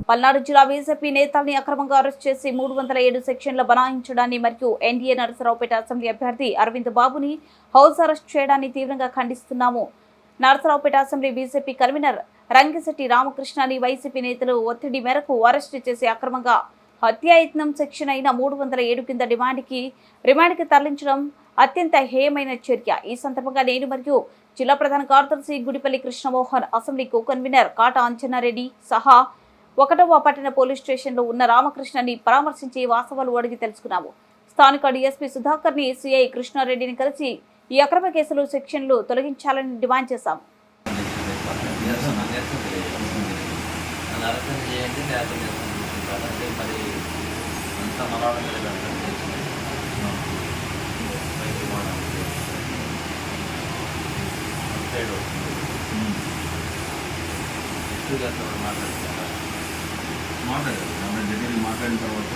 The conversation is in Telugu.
పల్నాడు జిల్లా బీజేపీ నేతల్ని అక్రమంగా అరెస్ట్ చేసి 307 సెక్షన్ల బనాయించడాన్ని మరియు ఎన్డీఏ నరసరావుపేట అసెంబ్లీ అభ్యర్థి అరవింద్ బాబుని హౌస్ అరెస్ట్ చేయడాన్ని తీవ్రంగా ఖండిస్తున్నాము. Narasaraopet assembly BJP convener Rangisetti రామకృష్ణని వైసీపీ నేతలు ఒత్తిడి మేరకు అరెస్టు చేసి అక్రమంగా హత్యాయత్నం సెక్షన్ అయిన 307 కింద రిమాండ్కి తరలించడం అత్యంత హేయమైన చర్య. ఈ సందర్భంగా నేను మరియు జిల్లా ప్రధాన కార్యదర్శి Gudipalli Krishnamohan, assembly co convener Kata Anjanareddy సహా 1వ పట్టణ పోలీస్ స్టేషన్లో ఉన్న రామకృష్ణని పరామర్శించి వాస్తవాలు అడిగి తెలుసుకున్నాము. స్థానిక డీఎస్పీ సుధాకర్ని, సిఐ కృష్ణారెడ్డిని కలిసి ఈ అక్రమ కేసులు సెక్షన్లు తొలగించాలని డిమాండ్ చేశాము. మాట్లాడారు దగ్గరికి మాట్లాడిన తర్వాత